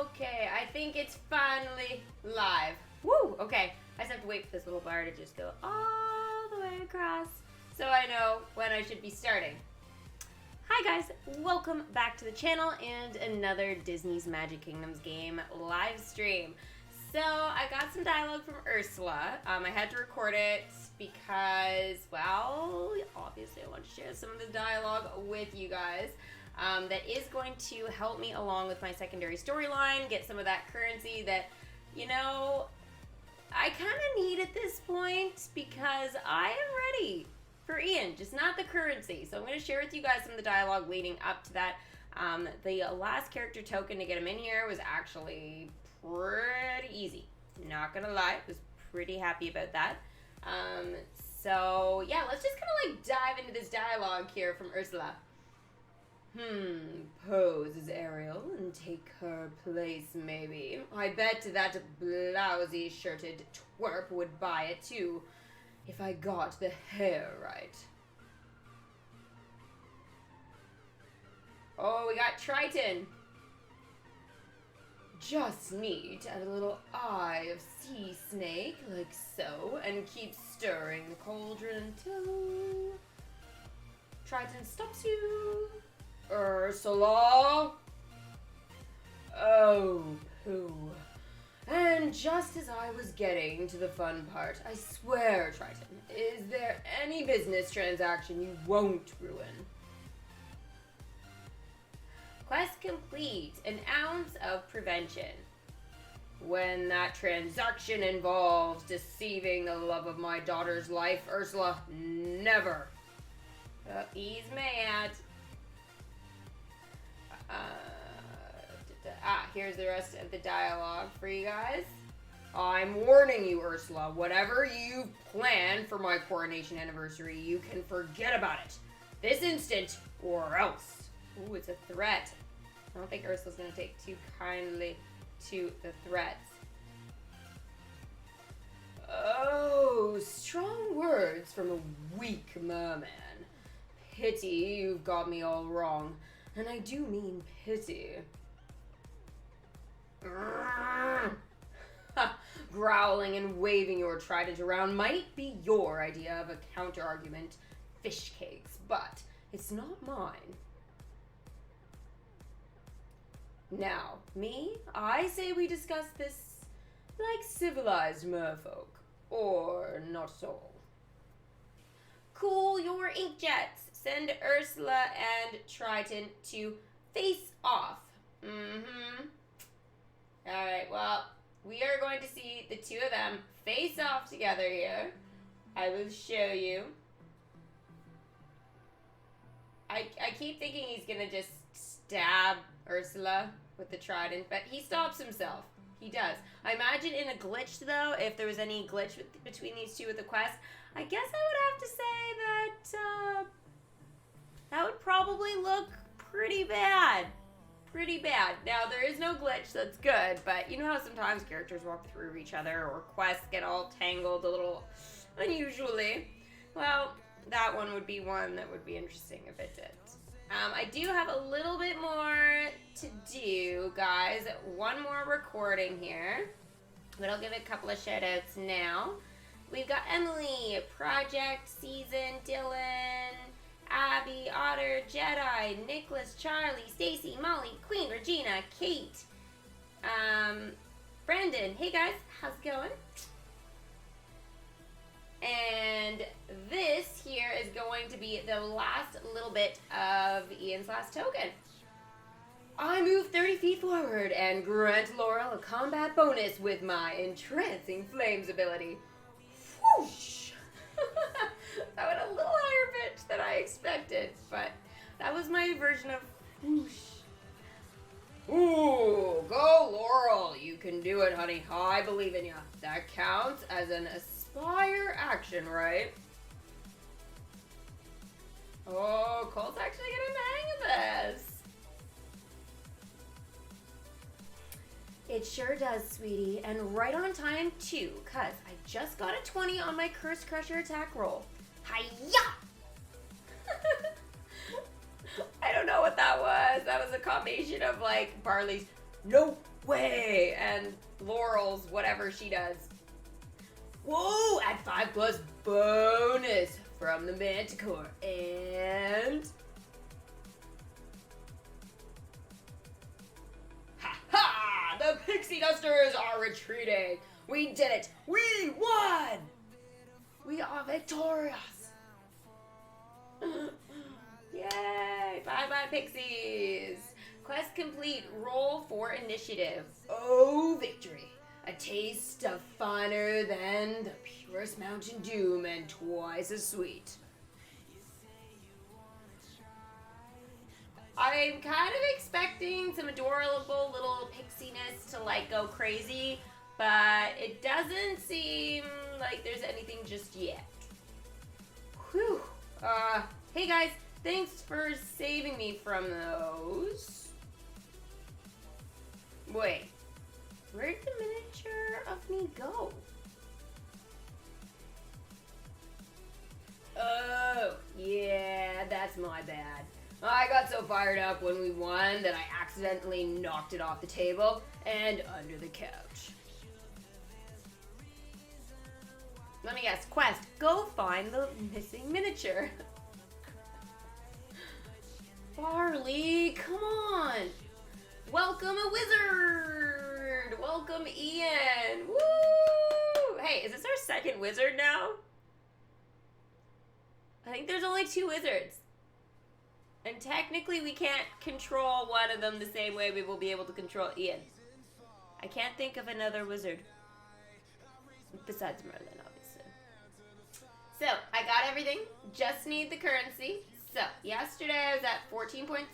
Okay, I think it's finally live. Woo! Okay, I just have to wait for this little bar to just go all the way across so I know when I should be starting. Hi guys, welcome back to the channel and another Disney's Magic Kingdoms game live stream. So I got some dialogue from Ursula. I had to record it because, well, obviously I want to share some of the dialogue with you guys. That is going to help me along with my secondary storyline, get some of that currency that, you know, I kind of need at this point because I am ready for Ian, just not the currency. So I'm going to share with you guys some of the dialogue leading up to that. The last character token to get him in here was actually pretty easy. Not going to lie, was pretty happy about that. So yeah, let's just kind of like dive into this dialogue here from Ursula. Pose as Ariel and take her place, maybe. I bet that blousy shirted twerp would buy it, too, if I got the hair right. Oh, we got Triton. Just need to add a little eye of sea snake, like so, and keep stirring the cauldron till Triton stops you. Ursula! Oh, pooh. And just as I was getting to the fun part, I swear, Triton, is there any business transaction you won't ruin? Quest complete, an ounce of prevention. When that transaction involves deceiving the love of my daughter's life, Ursula, never. He's mad. Here's the rest of the dialogue for you guys. I'm warning you, Ursula. Whatever you plan for my coronation anniversary, you can forget about it. This instant, or else. Ooh, it's a threat. I don't think Ursula's going to take too kindly to the threats. Oh, strong words from a weak merman. Pity you've got me all wrong. And I do mean pity. Growling and waving your trident around might be your idea of a counter-argument, fish cakes, but it's not mine. Now, me, I say we discuss this like civilized merfolk, or not at all. Cool your inkjets. Send Ursula and Triton to face off. Alright, well, we are going to see the two of them face off together here. I will show you. I keep thinking he's going to just stab Ursula with the trident, but he stops himself. He does. I imagine in a glitch, though, if there was any glitch between these two with the quest, I guess I would have to say that that would probably look pretty bad. Pretty bad. Now, there is no glitch, so that's good, but you know how sometimes characters walk through each other or quests get all tangled a little unusually? Well, that one would be one that would be interesting if it did. I do have a little bit more to do, guys. One more recording here, but I'll give it a couple of shout-outs now. We've got Emily, Project, Season, Dylan, Abby, Otter, Jedi, Nicholas, Charlie, Stacy, Molly, Queen, Regina, Kate, Brandon. Hey guys, how's it going? And this here is going to be the last little bit of Ian's last token. I move 30 feet forward and grant Laurel a combat bonus with my entrancing flames ability. Whoosh! That went a little higher pitch than I expected, but that was my version of whoosh. Ooh, go Laurel. You can do it, honey. I believe in you. That counts as an aspire action, right? Oh, Cole's actually getting the hang of this. It sure does, sweetie, and right on time, too, because I just got a 20 on my Curse Crusher attack roll. Hi-ya! I don't know what that was. That was a combination of, like, Barley's, no, way, and Laurel's whatever she does. Whoa, add 5+ bonus from the Manticore, and... Ha ha! The Pixie Dusters are retreating! We did it! We won! We are victorious! Yay! Bye-bye, Pixies! Quest complete. Roll for initiative. Oh, victory! A taste of finer than the purest Mountain Dew and twice as sweet. I'm kind of expecting some adorable little pixiness to like go crazy, but it doesn't seem like there's anything just yet. Whew. Hey guys, thanks for saving me from those. Wait, where'd the miniature of me go? Oh, yeah, that's my bad. I got so fired up when we won that I accidentally knocked it off the table and under the couch. Let me guess. Quest. Go find the missing miniature. Barley, come on. Welcome a wizard. Welcome Ian. Woo! Hey, is this our second wizard now? I think there's only 2 wizards. And technically we can't control one of them the same way we will be able to control Ian. I can't think of another wizard. Besides Merlin, obviously. So, I got everything. Just need the currency. So, yesterday I was at 14.6.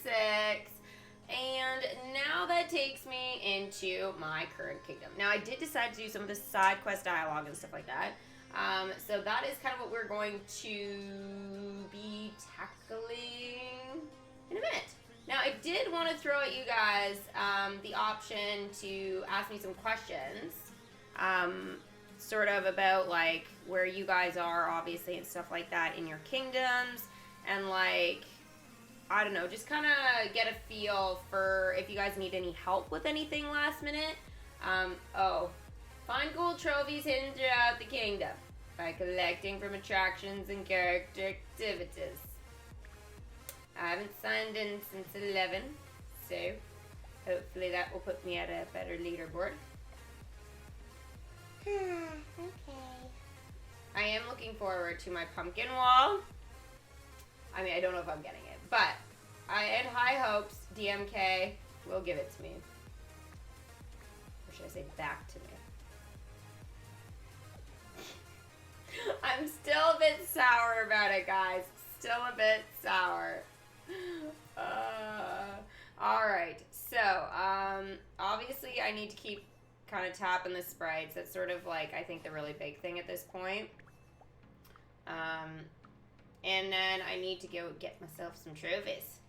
And now that takes me into my current kingdom. Now, I did decide to do some of the side quest dialogue and stuff like that. So that is kind of what we're going to be tackling in a minute. Now, I did want to throw at you guys the option to ask me some questions, sort of about, like, where you guys are, obviously, and stuff like that in your kingdoms, and, like, I don't know, just kind of get a feel for if you guys need any help with anything last minute. Find gold trophies hidden throughout the kingdom by collecting from attractions and character activities. I haven't signed in since 11, so hopefully that will put me at a better leaderboard. Okay. I am looking forward to my pumpkin wall. I mean, I don't know if I'm getting it, but I had high hopes DMK will give it to me. Or should I say back to me? I'm still a bit sour about it, guys. Still a bit sour. Alright, so, obviously I need to keep kind of tapping the sprites. That's sort of like, I think, the really big thing at this point. And then I need to go get myself some trophies.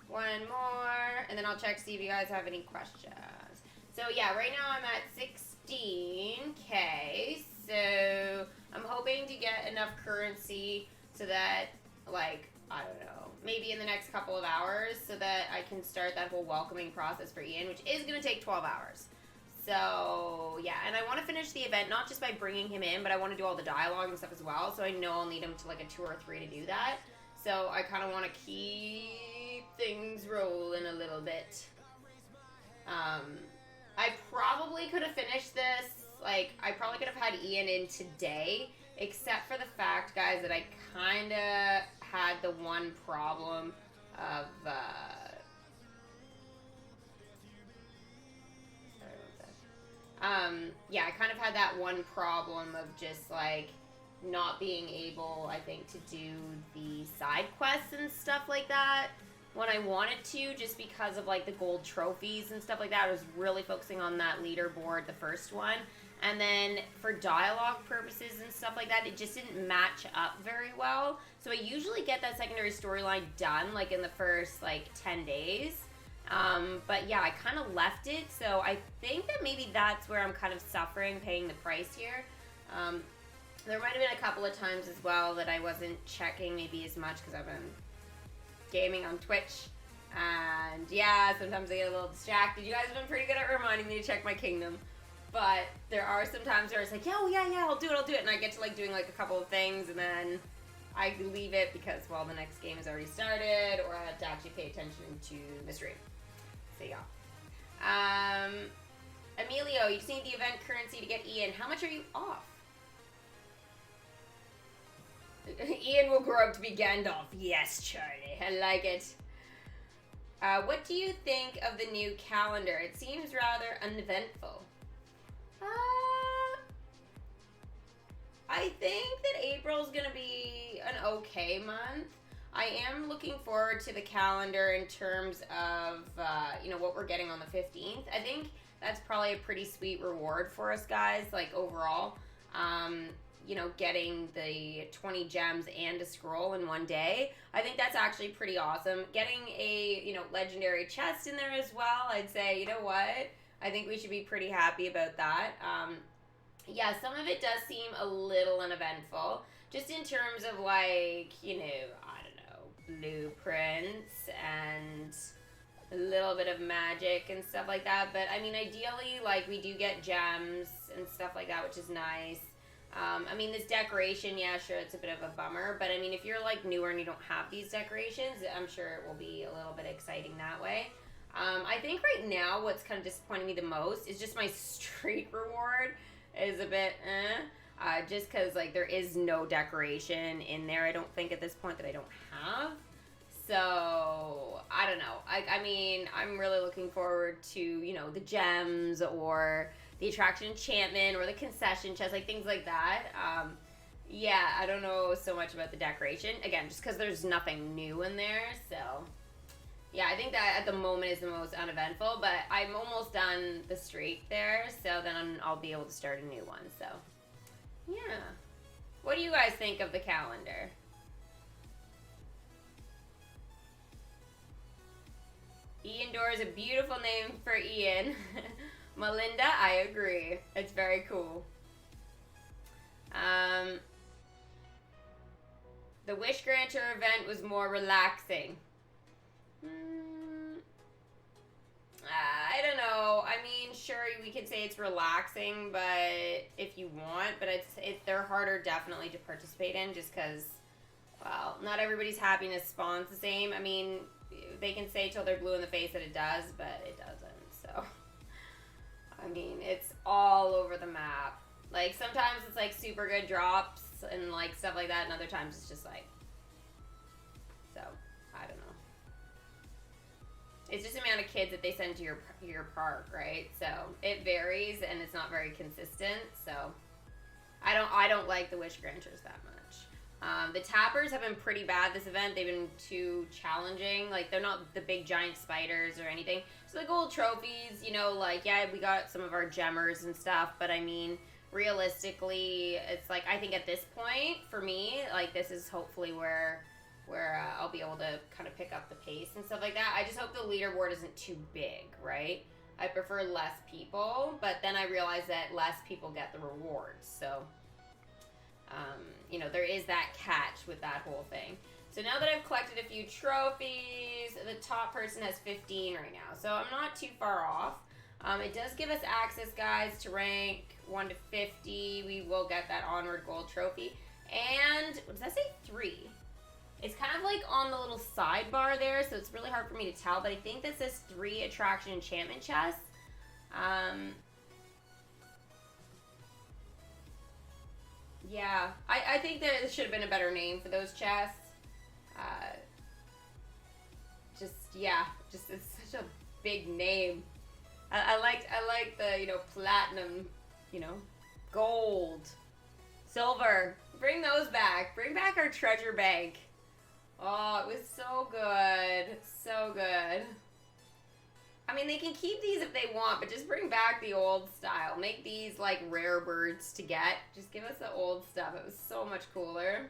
One more, and then I'll check, see if you guys have any questions. So yeah, right now I'm at 16K, so I'm hoping to get enough currency so that, like, I don't know, maybe in the next couple of hours, so that I can start that whole welcoming process for Ian, which is going to take 12 hours. So, yeah, and I want to finish the event, not just by bringing him in, but I want to do all the dialogue and stuff as well, so I know I'll need him to, like, a 2 or 3 to do that. So I kind of want to keep things rolling a little bit. I probably could have finished this, like, I probably could have had Ian in today, except for the fact, guys, that I kind of had the one problem of, yeah, I kind of had that one problem of just, like, not being able, I think, to do the side quests and stuff like that when I wanted to, just because of, like, the gold trophies and stuff like that. I was really focusing on that leaderboard, the first one. And then for dialogue purposes and stuff like that, it just didn't match up very well. So I usually get that secondary storyline done, like, in the first, like, 10 days. But yeah, I kind of left it. So I think that maybe that's where I'm kind of suffering, paying the price here. There might have been a couple of times as well that I wasn't checking maybe as much because I've been gaming on Twitch. And yeah, sometimes I get a little distracted. You guys have been pretty good at reminding me to check my kingdom. But there are some times where it's like, oh yeah, I'll do it. And I get to like doing like a couple of things and then I leave it because, well, the next game has already started or I have to actually pay attention to the stream. So yeah. Emilio, you just need the event currency to get Ian. How much are you off? Ian will grow up to be Gandalf. Yes, Charlie. I like it. What do you think of the new calendar? It seems rather uneventful. I think that April's going to be an okay month. I am looking forward to the calendar in terms of, what we're getting on the 15th. I think that's probably a pretty sweet reward for us guys, like overall. Getting the 20 gems and a scroll in one day. I think that's actually pretty awesome. Getting a, legendary chest in there as well, I'd say, you know what? I think we should be pretty happy about that. Yeah, some of it does seem a little uneventful. Just in terms of like, blueprints and a little bit of magic and stuff like that. But I mean, ideally, like we do get gems and stuff like that, which is nice. This decoration, yeah, sure, it's a bit of a bummer. But I mean, if you're like newer and you don't have these decorations, I'm sure it will be a little bit exciting that way. I think right now what's kind of disappointing me the most is just my streak reward is a bit just because like there is no decoration in there, I don't think at this point that I don't have. So I don't know. I mean, I'm really looking forward to, the gems or the attraction enchantment or the concession chest, like things like that. Yeah, I don't know so much about the decoration. Again, just because there's nothing new in there, so yeah, I think that at the moment is the most uneventful, but I'm almost done the streak there, so then I'll be able to start a new one, so yeah. What do you guys think of the calendar? Ian Dor is a beautiful name for Ian. Melinda, I agree. It's very cool. The Wish Granter event was more relaxing. I don't know. I mean, sure, we could say it's relaxing, but if you want, but they're harder definitely to participate in just because, well, not everybody's happiness spawns the same. I mean, they can say till they're blue in the face that it does, but it doesn't, so. I mean, it's all over the map. Like, sometimes it's, like, super good drops and, like, stuff like that, and other times it's just, like, so, I don't know. It's just the amount of kids that they send to your park, right? So, it varies, and it's not very consistent, so I don't like the Wish Granters that much. The tappers have been pretty bad this event. They've been too challenging. Like, they're not the big giant spiders or anything. So the gold trophies, like, yeah, we got some of our gemmers and stuff, but I mean, realistically, it's like, I think at this point, for me, like, this is hopefully where I'll be able to kind of pick up the pace and stuff like that. I just hope the leaderboard isn't too big, right? I prefer less people, but then I realize that less people get the rewards, so there is that catch with that whole thing. So now that I've collected a few trophies, the top person has 15 right now. So I'm not too far off. It does give us access, guys, to rank 1 to 50. We will get that Onward gold trophy. And, what does that say? 3. It's kind of like on the little sidebar there, so it's really hard for me to tell. But I think that says 3 attraction enchantment chests. Yeah, I think that it should have been a better name for those chests. It's such a big name. I like the, platinum, gold, silver. Bring those back. Bring back our treasure bank. Oh, it was so good. So good. I mean, they can keep these if they want, but just bring back the old style. Make these, like, rare birds to get. Just give us the old stuff. It was so much cooler.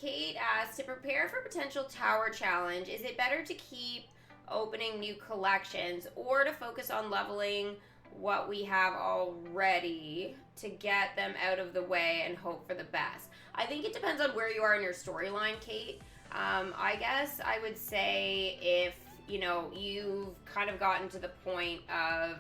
Kate asks, to prepare for potential tower challenge, is it better to keep opening new collections or to focus on leveling what we have already to get them out of the way and hope for the best. I think it depends on where you are in your storyline, Kate. I guess I would say if, you know, you've kind of gotten to the point of,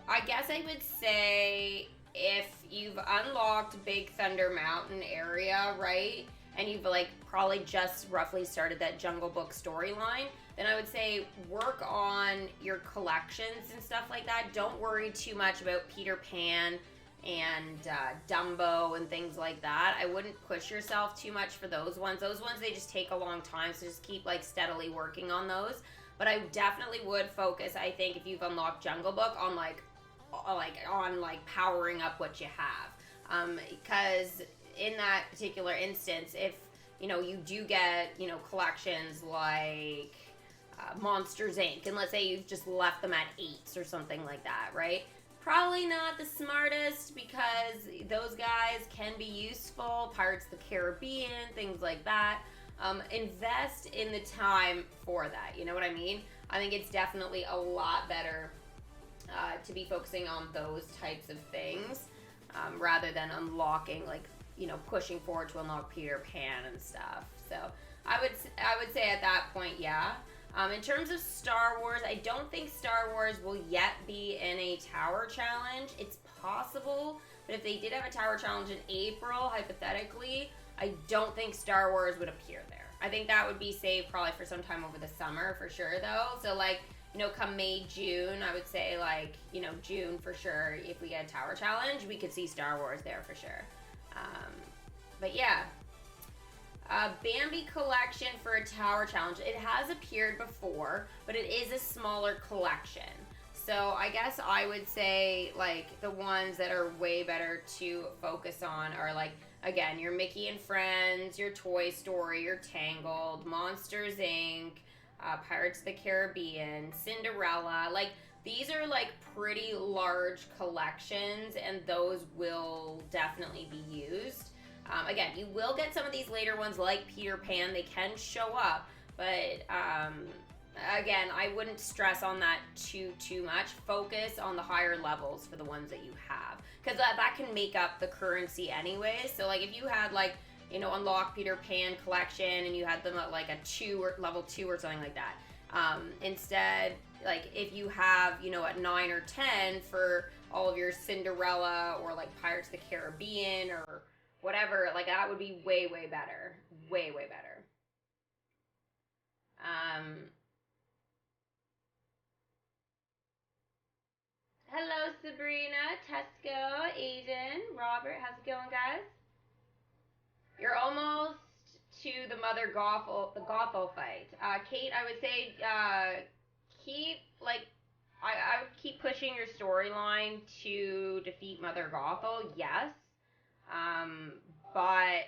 I guess I would say if you've unlocked Big Thunder Mountain area, right? And you've like probably just roughly started that Jungle Book storyline, then I would say work on your collections and stuff like that. Don't worry too much about Peter Pan and Dumbo and things like that. I wouldn't push yourself too much for those ones. Those ones, they just take a long time, so just keep like steadily working on those. But I definitely would focus, I think, if you've unlocked Jungle Book, on powering up what you have. Because in that particular instance, if, you know, you do get, you know, collections like Monsters Inc., and let's say you've just left them at 8 or something like that, right? Probably not the smartest, because those guys can be useful. Pirates of the Caribbean, things like that. Invest in the time for that. You know what I mean? I think it's definitely a lot better to be focusing on those types of things rather than unlocking, like, you know, pushing forward to unlock Peter Pan and stuff. So I would say at that point, yeah. In terms of Star Wars, I don't think Star Wars will yet be in a tower challenge. It's possible, but if they did have a tower challenge in April, hypothetically, I don't think Star Wars would appear there. I think that would be saved probably for some time over the summer for sure, though. So, like, you know, come May, June, I would say, like, you know, June for sure, if we get a tower challenge, we could see Star Wars there for sure. But yeah. Bambi collection for a tower challenge. It has appeared before, but it is a smaller collection. So I guess I would say, like, the ones that are way better to focus on are, like, again, your Mickey and Friends, your Toy Story, your Tangled, Monsters Inc., Pirates of the Caribbean, Cinderella. Like, these are, like, pretty large collections, and those will definitely be used. Again, you will get some of these later ones like Peter Pan. They can show up, but again, I wouldn't stress on that too much. Focus on the higher levels for the ones that you have, because that can make up the currency anyways. So, like, if you had, like, you know, unlock Peter Pan collection and you had them at like a 2 or level 2 or something like that, instead, like, if you have, you know, at 9 or 10 for all of your Cinderella or like Pirates of the Caribbean or whatever, like, that would be way better. Way better. Hello, Sabrina, Tesco, Aiden, Robert. How's it going, guys? You're almost to the Mother Gothel fight. Kate, I would say keep, like, I would keep pushing your storyline to defeat Mother Gothel, yes. But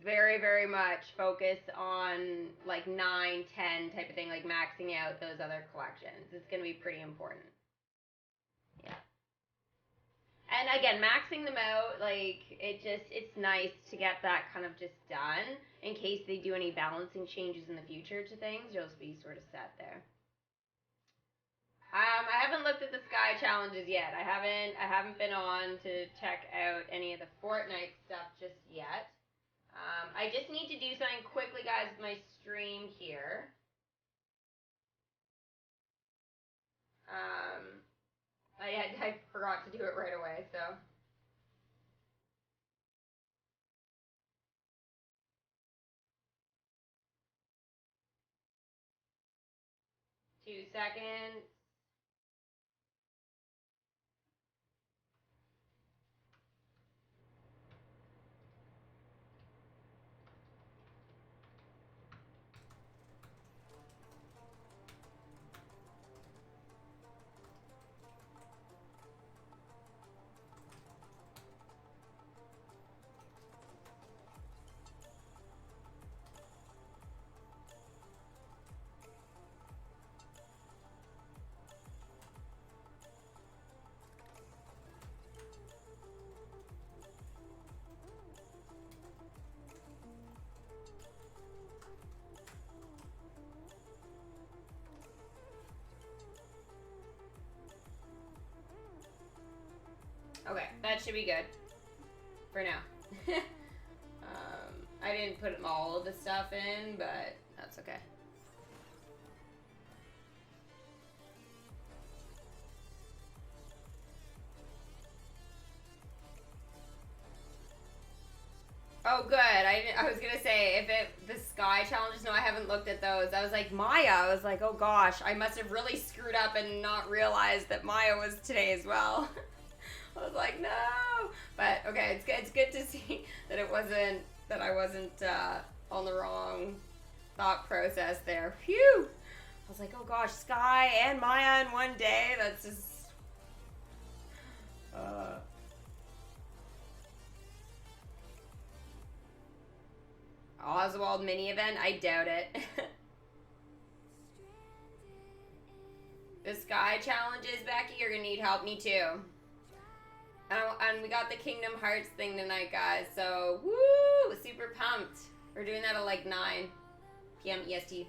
very much focus on, like, 9, 10 type of thing, like maxing out those other collections. It's going to be pretty important. Yeah. And again, maxing them out, like, it's nice to get that kind of just done in case they do any balancing changes in the future to things. You'll just be sort of set there. I haven't looked at the Sky challenges yet. I haven't been on to check out any of the Fortnite stuff just yet. I just need to do something quickly, guys, with my stream here. I forgot to do it right away, so. Two seconds. Okay, that should be good. For now. I didn't put all of the stuff in, but that's okay. Oh, good. I was gonna say, the sky challenges, no, I haven't looked at those. I was like, Maya. I was like, oh gosh, I must have really screwed up and not realized that Maya was today as well. I was like, no. But okay, it's good to see that I wasn't on the wrong thought process there. Phew. I was like, oh gosh, Sky and Maya in one day. That's just. Oswald mini event? I doubt it. The Sky challenges, Becky, you're gonna need help. Me too. And we got the Kingdom Hearts thing tonight, guys. So, woo! Super pumped. We're doing that at like 9 p.m. EST.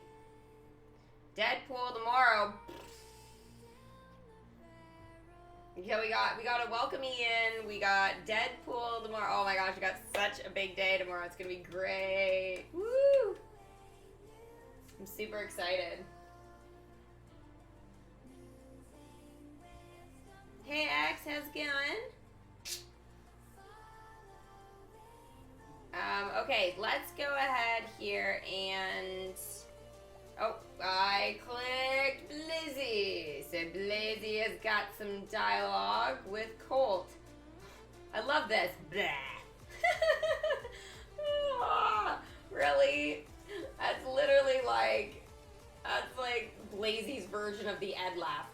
Deadpool tomorrow. Yeah, we got a Welcome In. We got Deadpool tomorrow. Oh my gosh, we got such a big day tomorrow. It's gonna be great. Woo! I'm super excited. Hey X, how's it going? Okay, let's go ahead here and... Oh, I clicked Blizzy. So Blizzy has got some dialogue with Colt. I love this. Blah. Really? That's literally like... That's like Blazy's version of the Ed laugh.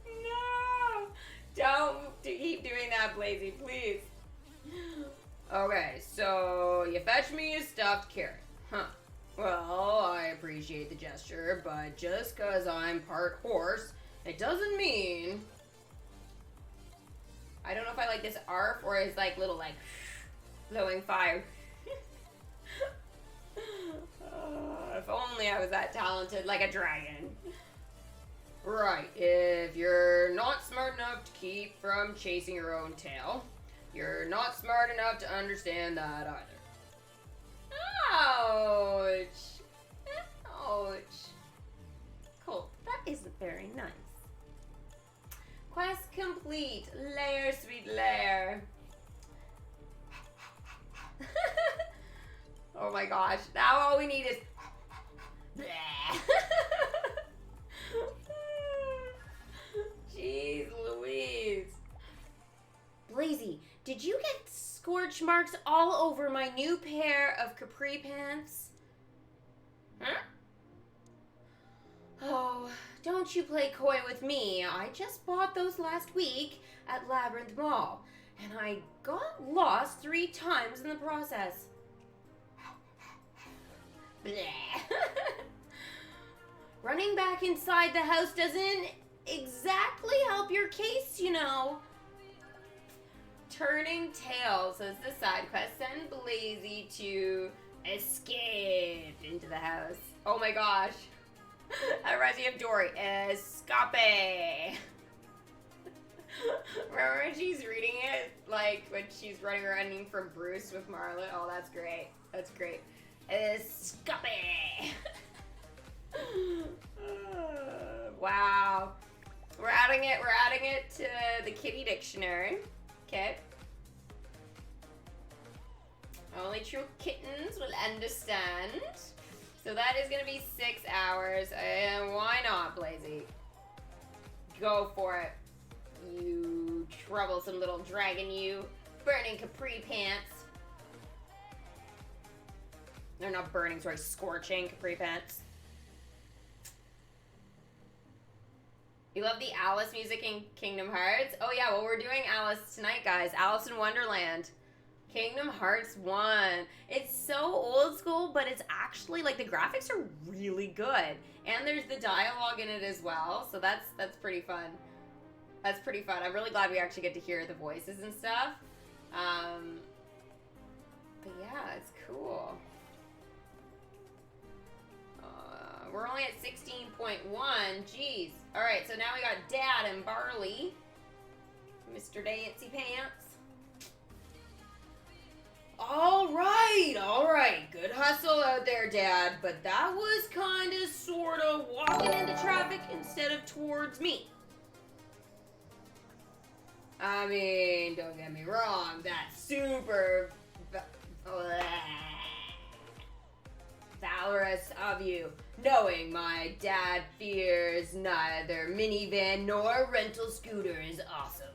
No! Don't keep doing that, Blazy, please. Okay, so you fetch me a stuffed carrot. Huh. Well, I appreciate the gesture, but just because I'm part horse, it doesn't mean... I don't know if I like this arf or his like little like blowing fire. If only I was that talented like a dragon. Right, if you're not smart enough to keep from chasing your own tail, you're not smart enough to understand that either. Ouch! Ouch. Cool, that isn't very nice. Quest complete. Lair, sweet lair. Oh my gosh, now all we need is... Jeez Louise. Blazy, did you get scorch marks all over my new pair of capri pants? Huh? Oh, don't you play coy with me. I just bought those last week at Labyrinth Mall, and I got lost 3 times in the process. Running back inside the house doesn't exactly help your case, you know. Turning tail, says the side quest. Send Blazy to escape into the house. Oh my gosh. That reminds me of Dory. Escape. Remember when she's reading it? Like when she's running from Bruce with Marla? Oh, that's great. That's great. Escape. Wow. We're adding it to the kitty dictionary. Okay. Only true kittens will understand. So that is gonna be 6 hours, and why not, Blazy? Go for it. You troublesome little dragon, you. Burning capri pants. They're not burning, sorry, scorching capri pants. You love the Alice music in Kingdom Hearts? Oh yeah, well we're doing Alice tonight, guys. Alice in Wonderland. Kingdom Hearts 1. It's so old school, but it's actually, like, the graphics are really good. And there's the dialogue in it as well, so that's pretty fun. That's pretty fun. I'm really glad we actually get to hear the voices and stuff. But yeah, it's cool. We're only at 16.1. Jeez. Alright, so now we got Dad and Barley. Mr. Dancy Pants. Alright. Good hustle out there, Dad. But that was kinda, sorta walking into traffic instead of towards me. I mean, don't get me wrong, that's super valorous of you, knowing my dad fears neither minivan nor rental scooter is awesome.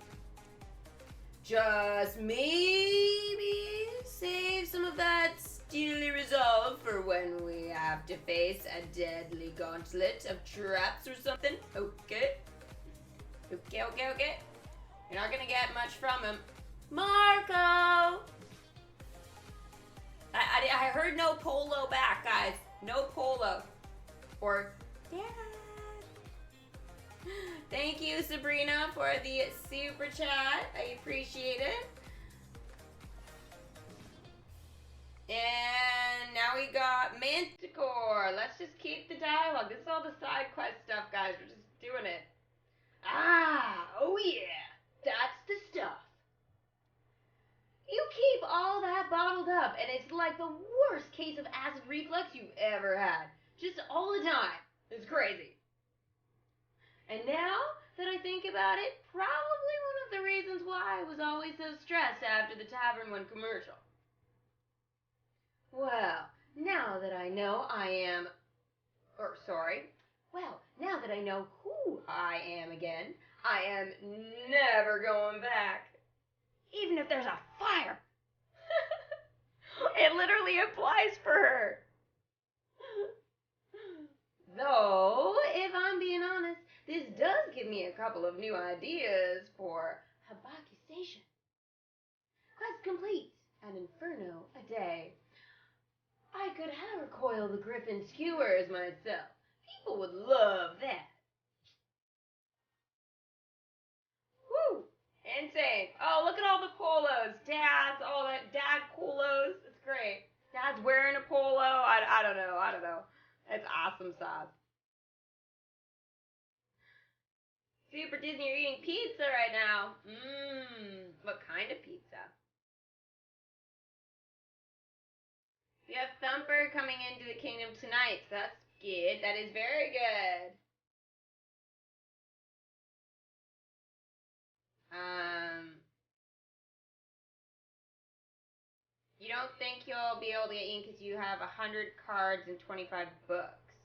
Just maybe save some of that steely resolve for when we have to face a deadly gauntlet of traps or something. Okay. You're not gonna get much from him. Marco! I heard no polo back, guys. No polo. Or Dad. Thank you, Sabrina, for the super chat. I appreciate it. And now we got Manticore. Let's just keep the dialogue. This is all the side quest stuff, guys. We're just doing it. Oh yeah. That's the stuff. You keep all that bottled up, and it's like the worst case of acid reflux you've ever had. Just all the time. It's crazy. And now that I think about it, probably one of the reasons why I was always so stressed after the Tavern One commercial. Well, now that I know now that I know who I am again, I am never going back. Even if there's a fire. It literally applies for her. Though, if I'm being honest, this does give me a couple of new ideas for Habaki Station. Quest complete. An inferno a day. I could have coil the griffin skewers myself. People would love that. Woo! Insane. Oh, look at all the polos. Dad's, all that dad polos. It's great. Dad's wearing a polo. I don't know. It's awesome sauce. Super Disney, you're eating pizza right now. What kind of pizza? We have Thumper coming into the kingdom tonight, so that's good. That is very good. You don't think you'll be able to get in because you have 100 cards and 25 books.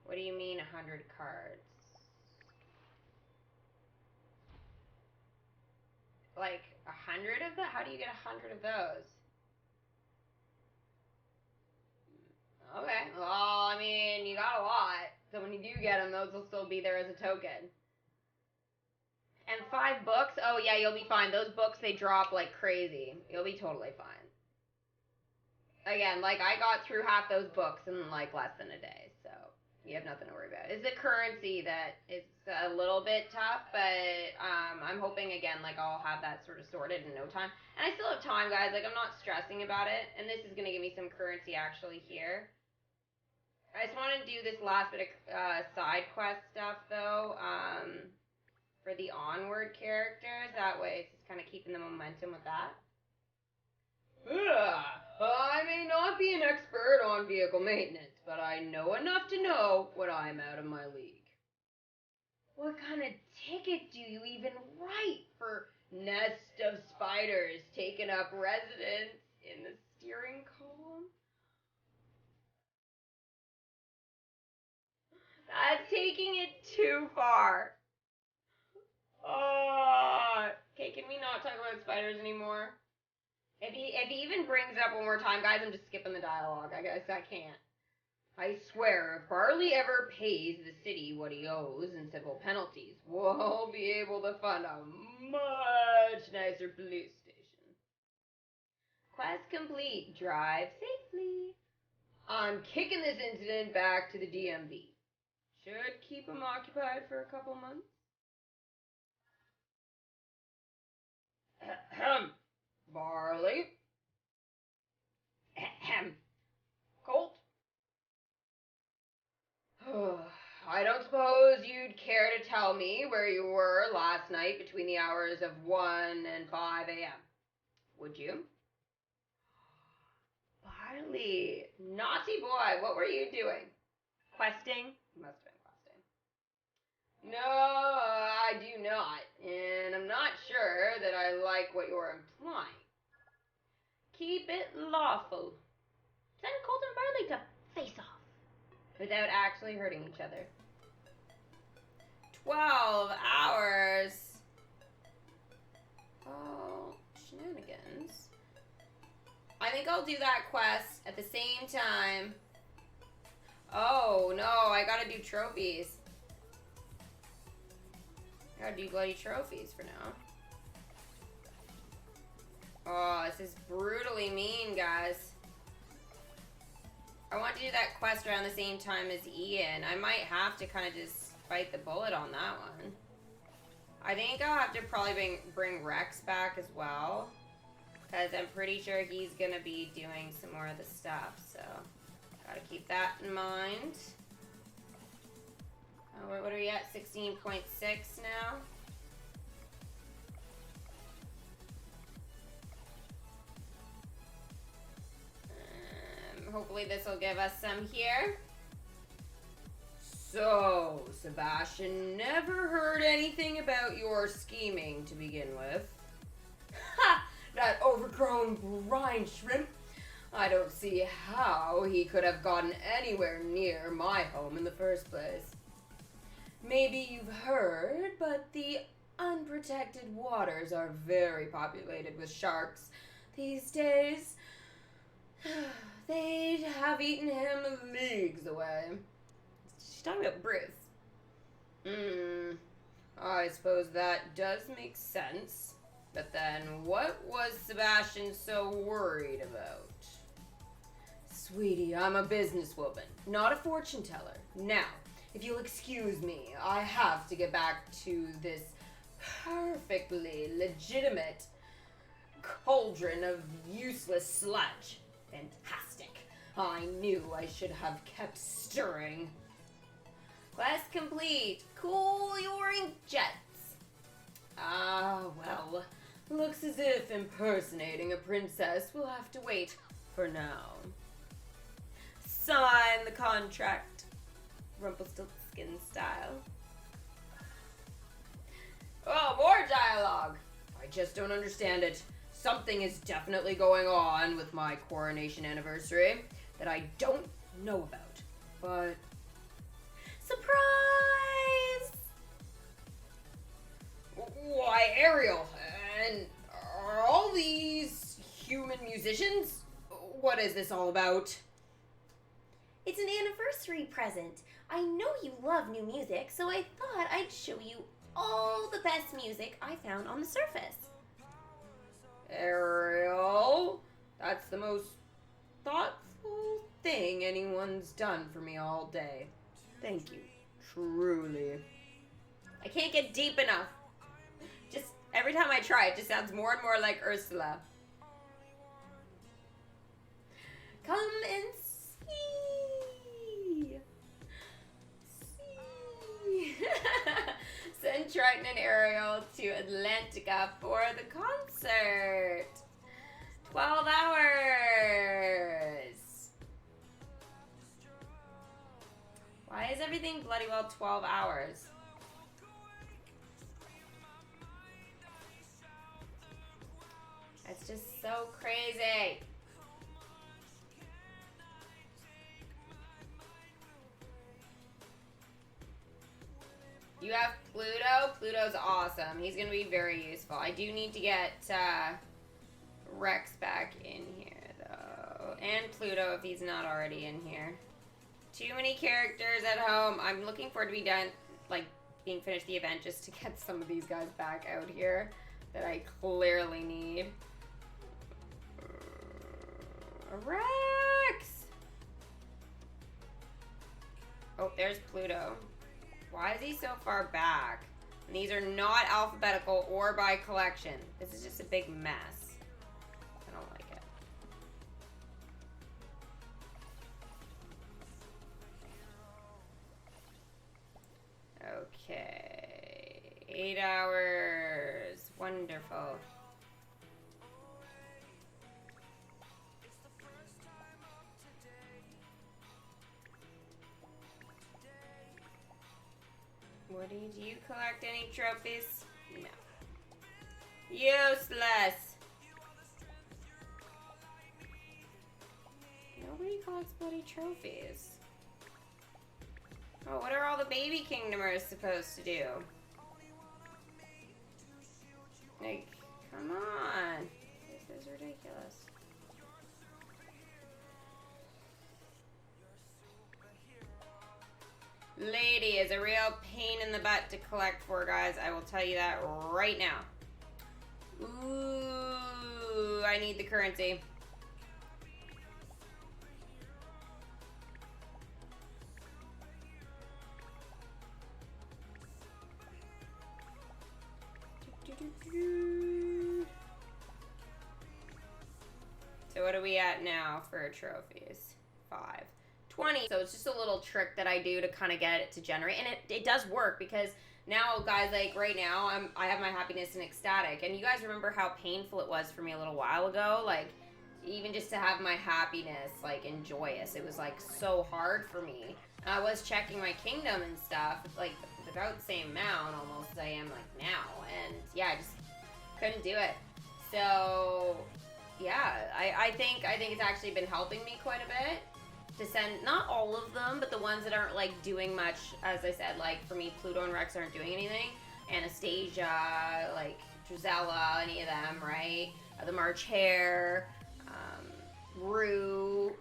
What do you mean 100 cards? Like 100 of that? How do you get 100 of those? Okay, well, I mean, you got a lot. So when you do get them, those will still be there as a token. And 5 books? Oh yeah, you'll be fine. Those books, they drop like crazy. You'll be totally fine. Again, like I got through half those books in like less than a day, so you have nothing to worry about. It's the currency that is a little bit tough, but I'm hoping again, like I'll have that sort of sorted in no time. And I still have time, guys. Like I'm not stressing about it. And this is gonna give me some currency actually here. I just want to do this last bit of side quest stuff though. For the Onward characters. That way it's just kind of keeping the momentum with that. I may not be an expert on vehicle maintenance, but I know enough to know when I'm out of my league. What kind of ticket do you even write for nest of spiders taking up residence in the steering column? That's taking it too far. Okay, can we not talk about spiders anymore? If he even brings it up one more time, guys, I'm just skipping the dialogue. I guess I can't. I swear, if Barley ever pays the city what he owes in civil penalties, we'll be able to fund a much nicer police station. Quest complete. Drive safely. I'm kicking this incident back to the DMV. Should keep him occupied for a couple months. Barley. Colt. I don't suppose you'd care to tell me where you were last night between the hours of 1 and 5 a.m.? Would you? Barley, naughty boy, what were you doing? Questing? Must have been questing. No, I do not, and I'm not sure that I like what you're implying. Keep it lawful. Send Colt and Barley to face off without actually hurting each other. 12 hours. Oh, shenanigans. I think I'll do that quest at the same time. Oh, no, I gotta do trophies. I gotta do bloody trophies for now. Oh, this is brutally mean, guys. I want to do that quest around the same time as Ian. I might have to kind of just bite the bullet on that one. I think I'll have to probably bring Rex back as well, because I'm pretty sure he's going to be doing some more of the stuff, so gotta keep that in mind. What are we at? 16.6 now? Hopefully this will give us some here. So, Sebastian, never heard anything about your scheming to begin with. Ha! That overgrown brine shrimp. I don't see how he could have gotten anywhere near my home in the first place. Maybe you've heard, but the unprotected waters are very populated with sharks these days. They'd have eaten him leagues away. She's talking about Bruce. I suppose that does make sense. But then, what was Sebastian so worried about? Sweetie, I'm a businesswoman, not a fortune teller. Now, if you'll excuse me, I have to get back to this perfectly legitimate cauldron of useless sludge. Fantastic. I knew I should have kept stirring. Quest complete. Cool your inkjets. Ah, well, looks as if impersonating a princess will have to wait for now. Sign the contract. Rumpelstiltskin style. Oh, more dialogue. I just don't understand it. Something is definitely going on with my coronation anniversary that I don't know about. But... surprise! Why, Ariel, and are all these human musicians? What is this all about? It's an anniversary present. I know you love new music, so I thought I'd show you all the best music I found on the surface. Ariel, that's the most thoughtful thing anyone's done for me all day. Thank you, truly. I can't get deep enough. Just every time I try, it just sounds more and more like Ursula. Come and see. Send Triton and Ariel to Atlantica for the concert. 12 hours. Why is everything bloody well 12 hours? That's just so crazy. You have Pluto. Pluto's awesome. He's going to be very useful. I do need to get Rex back in here, though. And Pluto, if he's not already in here. Too many characters at home. I'm looking forward to be done, like, being finished the event just to get some of these guys back out here that I clearly need. Rex! Oh, there's Pluto. Why is he so far back? And these are not alphabetical or by collection. This is just a big mess. I don't like it. Okay. 8 hours. Wonderful. Woody, do you collect any trophies? No. Useless. Nobody collects bloody trophies. Oh, what are all the baby kingdomers supposed to do? Like, come on. This is ridiculous. Lady is a real pain in the butt to collect for, guys. I will tell you that right now. Ooh, I need the currency. So what are we at now for trophies? 5. 20. So it's just a little trick that I do to kind of get it to generate. And it does work because now, guys, like right now, I have my happiness and ecstatic. And you guys remember how painful it was for me a little while ago? Like, even just to have my happiness, like, and joyous. It was, like, so hard for me. And I was checking my kingdom and stuff, like, about the same amount almost as I am, like, now. And, yeah, I just couldn't do it. So, yeah, I think it's actually been helping me quite a bit to send, not all of them, but the ones that aren't, like, doing much. As I said, like, for me, Pluto and Rex aren't doing anything. Anastasia, like, Drizella, any of them, right? The March Hare, Rue,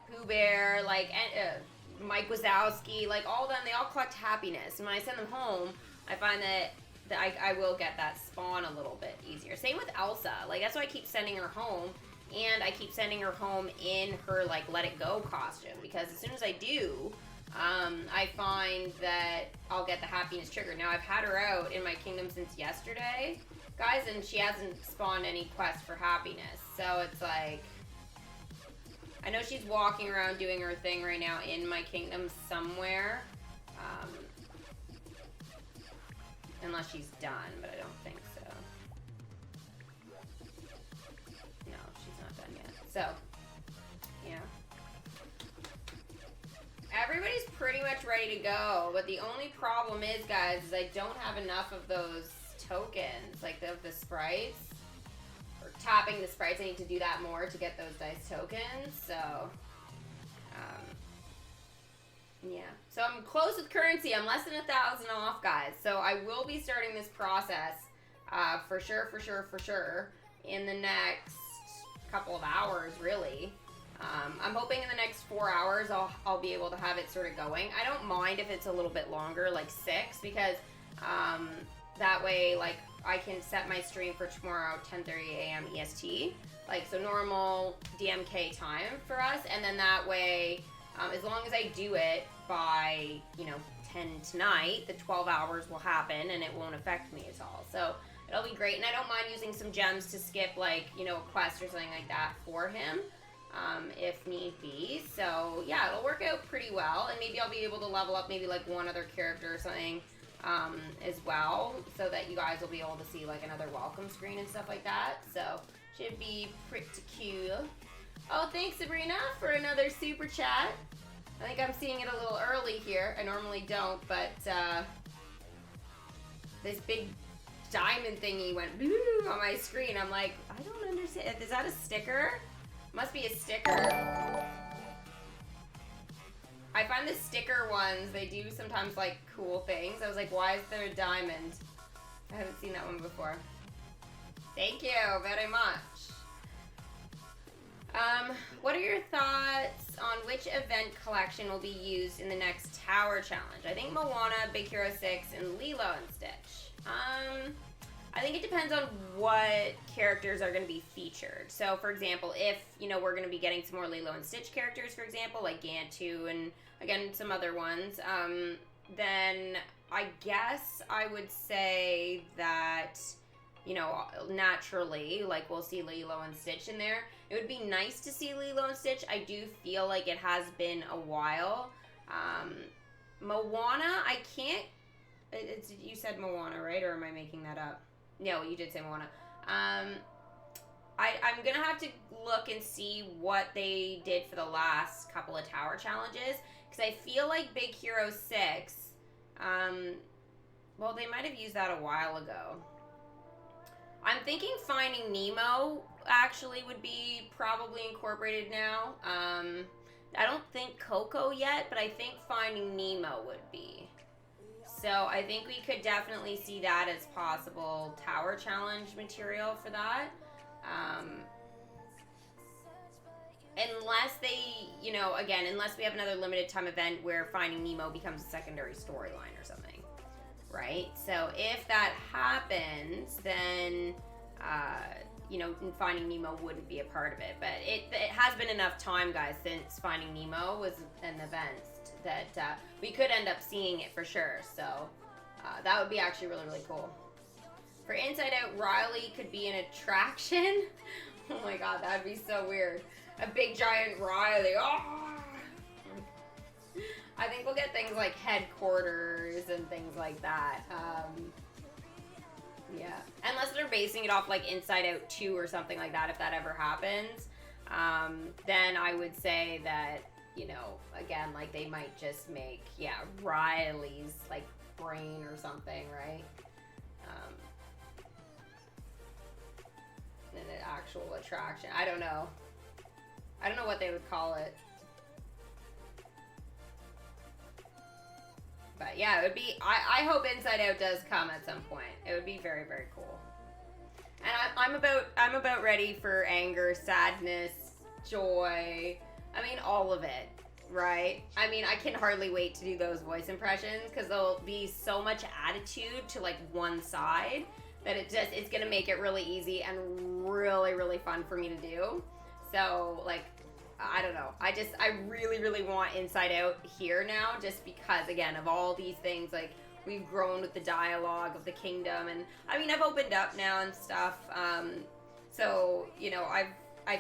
Pooh Bear, like, Mike Wazowski, like, all of them, they all collect happiness. And when I send them home, I find that I will get that spawn a little bit easier. Same with Elsa. Like, that's why I keep sending her home. And I keep sending her home in her, like, Let It Go costume. Because as soon as I do, I find that I'll get the happiness trigger. Now, I've had her out in my kingdom since yesterday, guys, and she hasn't spawned any quests for happiness. So it's like, I know she's walking around doing her thing right now in my kingdom somewhere. Unless she's done, but I don't think so. No, she's not done yet. So, yeah. Everybody's pretty much ready to go, but the only problem is, guys, is I don't have enough of those tokens, like the sprites. Or tapping the sprites, I need to do that more to get those dice tokens, so, yeah. So I'm close with currency. I'm less than 1,000 off, guys. So I will be starting this process for sure in the next couple of hours, really. I'm hoping in the next 4 hours I'll be able to have it sort of going. I don't mind if it's a little bit longer, like 6, because that way, like, I can set my stream for tomorrow, 10:30 a.m. EST. Like, so normal DMK time for us. And then that way, as long as I do it by, 10 tonight, the 12 hours will happen and it won't affect me at all. So it'll be great. And I don't mind using some gems to skip, like, a quest or something like that for him, if need be. So yeah, it'll work out pretty well. And maybe I'll be able to level up maybe like one other character or something as well, so that you guys will be able to see like another welcome screen and stuff like that. So should be pretty cool. Oh, thanks, Sabrina, for another super chat. I think I'm seeing it a little early here. I normally don't, but this big diamond thingy went blue on my screen. I'm like, I don't understand. Is that a sticker? Must be a sticker. I find the sticker ones, they do sometimes like cool things. I was like, why is there a diamond? I haven't seen that one before. Thank you very much. What are your thoughts on which event collection will be used in the next Tower Challenge? I think Moana, Big Hero 6, and Lilo and Stitch. I think it depends on what characters are going to be featured. So, for example, if, we're going to be getting some more Lilo and Stitch characters, for example, like Gantu and, again, some other ones, then I guess I would say that, naturally, like, we'll see Lilo and Stitch in there. It would be nice to see Lilo and Stitch. I do feel like it has been a while. Moana, I can't you said Moana, right? Or am I making that up? No, you did say Moana. I'm going to have to look and see what they did for the last couple of tower challenges. Because I feel like Big Hero 6, well, they might have used that a while ago. I'm thinking Finding Nemo actually would be probably incorporated now. I don't think Coco yet, but I think Finding Nemo would be. So I think we could definitely see that as possible tower challenge material for that. Unless they, you know, again, unless we have another limited time event where Finding Nemo becomes a secondary storyline or something, right? So if that happens, then, you know, Finding Nemo wouldn't be a part of it. But it has been enough time, guys, since Finding Nemo was an event that we could end up seeing it for sure. So that would be actually really, really cool. For Inside Out, Riley could be an attraction. Oh my god, that would be so weird. A big giant Riley. Oh! I think we'll get things like headquarters and things like that. Yeah. Unless they're basing it off like Inside Out 2 or something like that, if that ever happens. Then I would say that, you know, again, like they might just make, yeah, Riley's like brain or something, right? And an actual attraction. I don't know. I don't know what they would call it. But yeah, it would be, I hope Inside Out does come at some point. It would be very, very cool. And I'm about ready for anger, sadness, joy. I mean, all of it, right? I mean, I can hardly wait to do those voice impressions because there'll be so much attitude to like one side that it's gonna make it really easy and really, really fun for me to do. So like, I don't know. I really, really want Inside Out here now, just because, again, of all these things, like, we've grown with the dialogue of the kingdom, and, I mean, I've opened up now and stuff, so, you know, I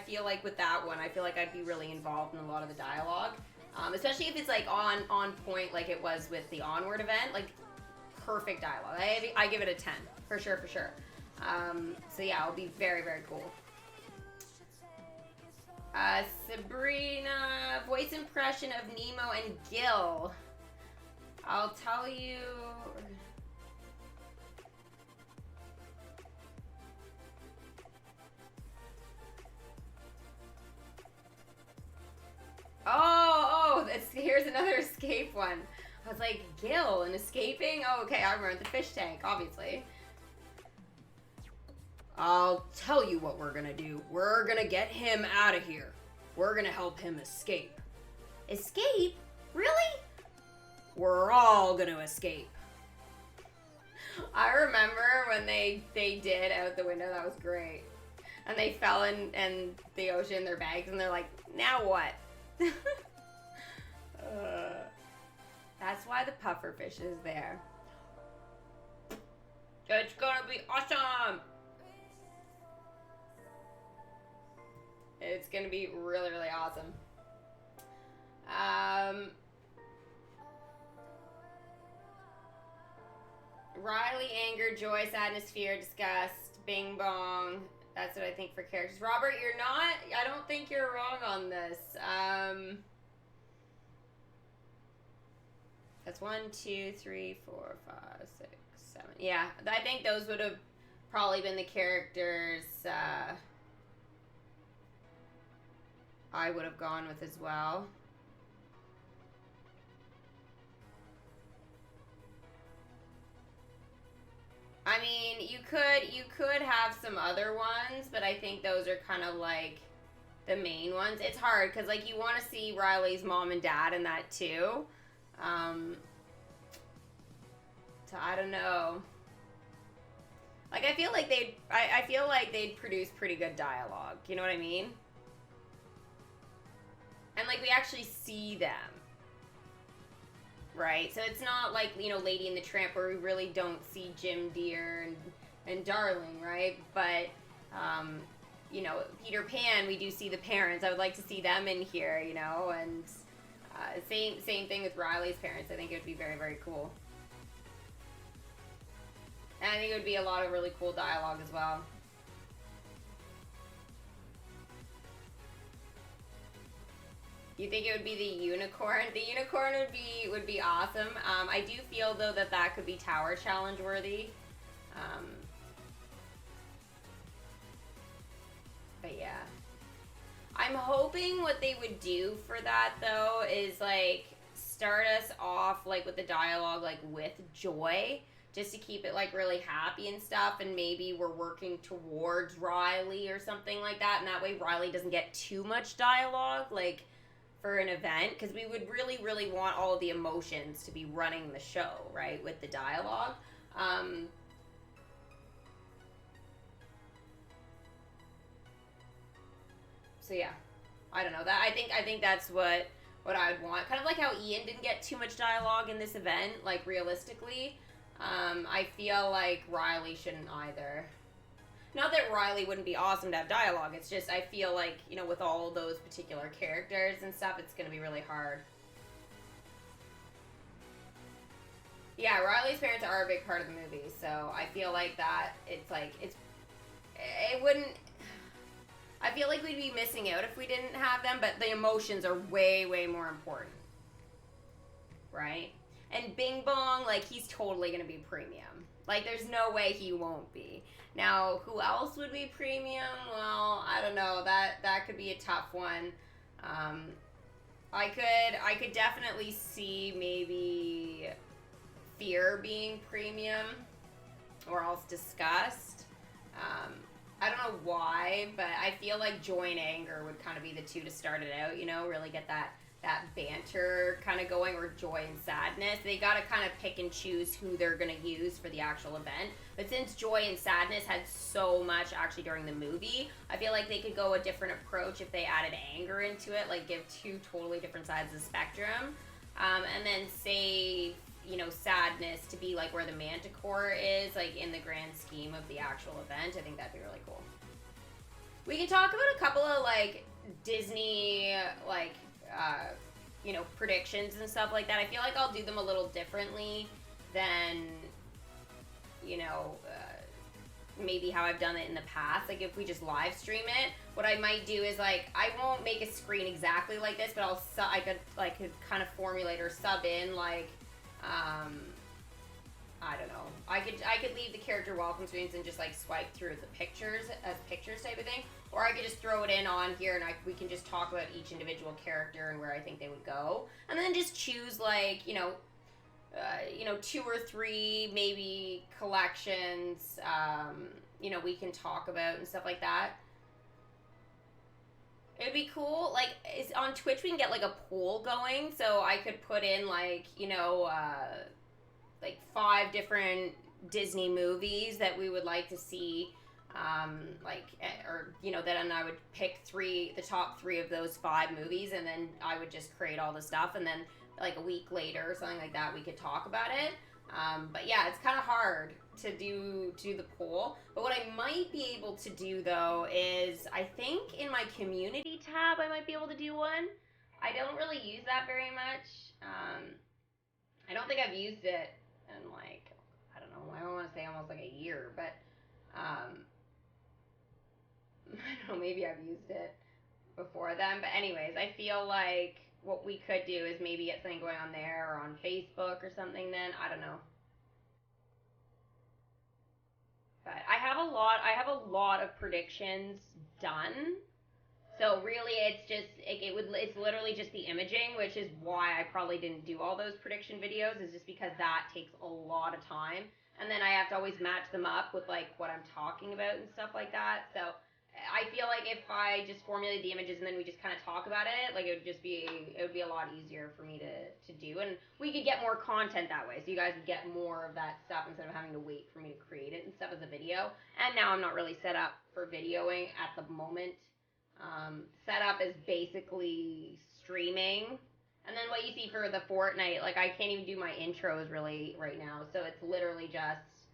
feel like with that one, I feel like I'd be really involved in a lot of the dialogue, especially if it's, like, on point, like it was with the Onward event, like, perfect dialogue. I give it a 10, for sure, for sure. So, yeah, it'll be very, very cool. Sabrina, voice impression of Nemo and Gil. I'll tell you. Oh, here's another escape one. I was like, Gil and escaping? Oh, okay, I remember the fish tank, obviously. I'll tell you what we're gonna do. We're gonna get him out of here. We're gonna help him escape. Escape? Really? We're all gonna escape. I remember when they did Out the Window, that was great. And they fell in the ocean, their bags, and they're like, now what? That's why the pufferfish is there. It's gonna be awesome! It's gonna be really, really awesome. Riley, anger, joy, sadness, fear, disgust, bing bong. That's what I think for characters. Robert, you're not, I don't think you're wrong on this. That's 1, 2, 3, 4, 5, 6, 7. Yeah, I think those would have probably been the characters, I would have gone with as well. I mean, you could have some other ones, but I think those are kind of like the main ones. It's hard because like you want to see Riley's mom and dad in that too. So I don't know. Like I feel like they'd produce pretty good dialogue. You know what I mean? And, like, we actually see them, right? So it's not like, you know, Lady and the Tramp where we really don't see Jim Deere and Darling, right? But, you know, Peter Pan, we do see the parents. I would like to see them in here, you know? And same thing with Riley's parents. I think it would be very, very cool. I think it would be a lot of really cool dialogue as well. You think it would be the unicorn? The unicorn would be awesome. I do feel though that could be tower challenge worthy. But yeah, I'm hoping what they would do for that though is like start us off like with the dialogue like with joy, just to keep it like really happy and stuff, and maybe we're working towards Riley or something like that, and that way Riley doesn't get too much dialogue like for an event, because we would really want all of the emotions to be running the show, right, with the dialogue. So yeah, I don't know, that I think that's what I would want, kind of like how Ian didn't get too much dialogue in this event, like realistically. I feel like Riley shouldn't either. Not that Riley wouldn't be awesome to have dialogue, it's just I feel like, you know, with all those particular characters and stuff, it's going to be really hard. Yeah, Riley's parents are a big part of the movie, so I feel like that it wouldn't, I feel like we'd be missing out if we didn't have them, but the emotions are way more important. Right? And Bing Bong, like, he's totally going to be premium. Like, there's no way he won't be. Now, who else would be premium? Well, I don't know. That could be a tough one. I could definitely see maybe Fear being premium, or else Disgust. I don't know why, but I feel like Joy and Anger would kind of be the two to start it out, you know, really get that banter kind of going, or Joy and Sadness. They got to kind of pick and choose who they're going to use for the actual event. But since Joy and Sadness had so much actually during the movie, I feel like they could go a different approach if they added Anger into it, like give two totally different sides of the spectrum. And then say, you know, Sadness to be like where the Manticore is, like in the grand scheme of the actual event. I think that'd be really cool. We can talk about a couple of like Disney, like, you know, predictions and stuff like that. I feel like I'll do them a little differently than, you know, maybe how I've done it in the past. Like if we just live stream it, what I might do is like, I won't make a screen exactly like this, but I could kind of formulate or sub in like, I don't know. I could leave the character welcome screens and just like swipe through the pictures as pictures type of thing, or I could just throw it in on here and we can just talk about each individual character and where I think they would go, and then just choose like, you know, 2 or 3 maybe collections, you know, we can talk about and stuff like that. It would be cool. Like, on Twitch we can get like a poll going, so I could put in like, you know, like 5 different Disney movies that we would like to see, like, or, you know, then I would pick the top 3 of those 5 movies, and then I would just create all the stuff, and then like a week later or something like that we could talk about it. But yeah, it's kind of hard to do the poll. But what I might be able to do though is, I think in my community tab I might be able to do one. I don't really use that very much. I don't think I've used it in like, I don't know, I don't want to say almost like a year, but I don't know, maybe I've used it before then. But anyways, I feel like what we could do is maybe get something going on there or on Facebook or something then. I don't know. But I have a lot of predictions done. So really it's just, it's literally just the imaging, which is why I probably didn't do all those prediction videos, is just because that takes a lot of time. And then I have to always match them up with like what I'm talking about and stuff like that. So I feel like if I just formulate the images and then we just kind of talk about it, like it would be a lot easier for me to do, and we could get more content that way. So you guys would get more of that stuff instead of having to wait for me to create it and stuff as a video. And now I'm not really set up for videoing at the moment. Setup is basically streaming. And then what you see for the Fortnite, like I can't even do my intros really right now. So it's literally just,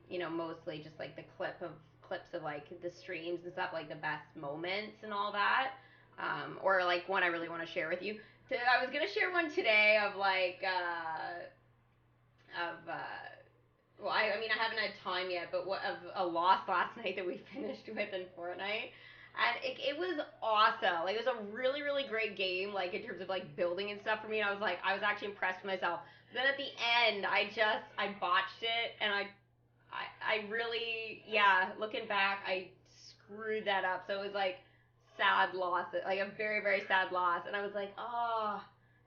you know, mostly just like the clips of like the streams and stuff, like the best moments and all that. Or like one I really want to share with you. I was going to share one today of like, well, I mean, I haven't had time yet, but what of a loss last night that we finished with in Fortnite. And it was awesome. Like, it was a really, really great game, like, in terms of, like, building and stuff for me. And I was actually impressed with myself. But then at the end, I botched it, and I really, yeah, looking back, I screwed that up. So it was, like, sad loss, like, a very, very sad loss. And I was like, oh,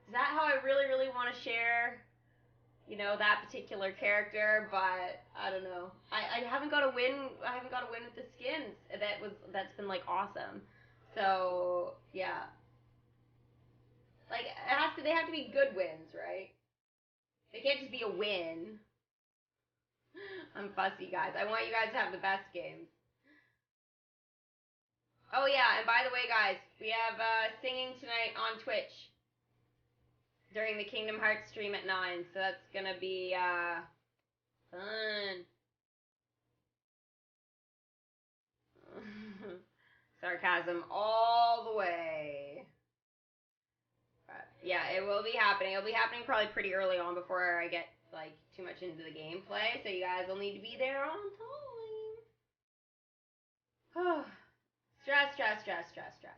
is that how I really, really want to share, you know, that particular character? But I don't know. I haven't got a win. I haven't got a win with the skins. That's been like awesome. So yeah, like they have to be good wins, right? They can't just be a win. I'm fussy, guys. I want you guys to have the best games. Oh yeah, and by the way, guys, we have singing tonight on Twitch during the Kingdom Hearts stream at 9, so that's gonna be fun. Sarcasm all the way. But yeah, it will be happening. It'll be happening probably pretty early on before I get like too much into the gameplay, so you guys will need to be there on time. Stress, stress, stress, stress, stress.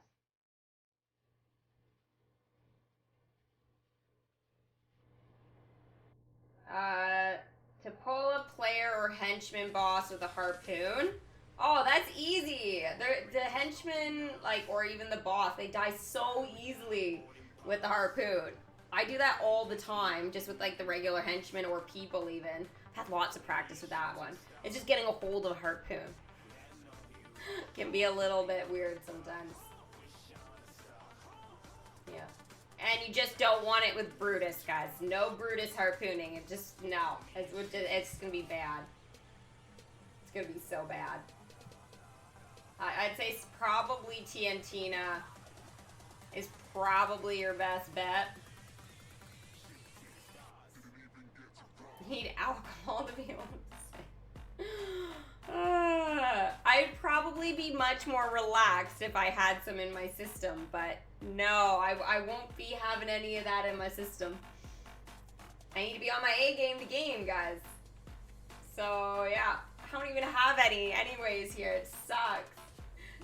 To pull a player or henchman boss with a harpoon. Oh, that's easy. The henchmen, like, or even the boss, they die so easily with the harpoon. I do that all the time, just with, like, the regular henchmen or people even. I've had lots of practice with that one. It's just getting a hold of a harpoon. Can be a little bit weird sometimes. Yeah. And you just don't want it with Brutus, guys. No Brutus harpooning. It just, no. It's gonna be bad. It's gonna be so bad. I'd say probably Tiantina is probably your best bet. Need alcohol to be able to say. I'd probably be much more relaxed if I had some in my system, but no, I won't be having any of that in my system. I need to be on my A game to game, guys. So yeah, I don't even have any anyways here. It sucks.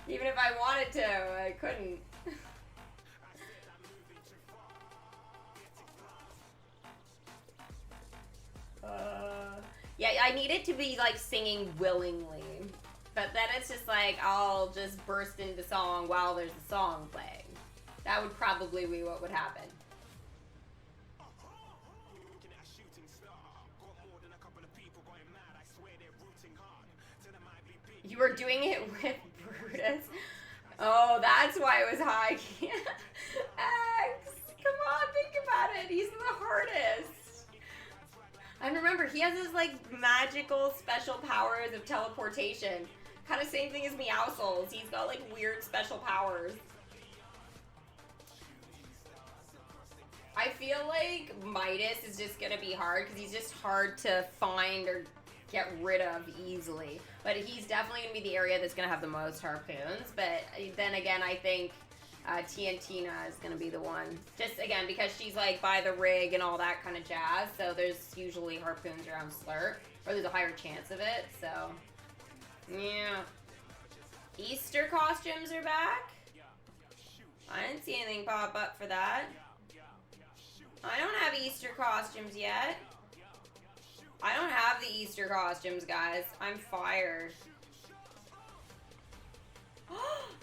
Even if I wanted to, I couldn't. Yeah, I need it to be like singing willingly. But then it's just like, I'll just burst into song while there's a song playing. That would probably be what would happen. You were doing it with Brutus? Oh, that's why it was high. X, come on, think about it. He's the hardest. And remember, he has his, like, magical special powers of teleportation. Kind of same thing as Meowscles. He's got, like, weird special powers. I feel like Midas is just gonna be hard because he's just hard to find or get rid of easily. But he's definitely gonna be the area that's gonna have the most harpoons. But then again, I think Tiantina is gonna be the one. Just again because she's like by the rig and all that kind of jazz. So there's usually harpoons around Slurp, or there's a higher chance of it. So yeah. Easter costumes are back. I didn't see anything pop up for that. I don't have Easter costumes yet. I don't have the Easter costumes, guys. I'm fired.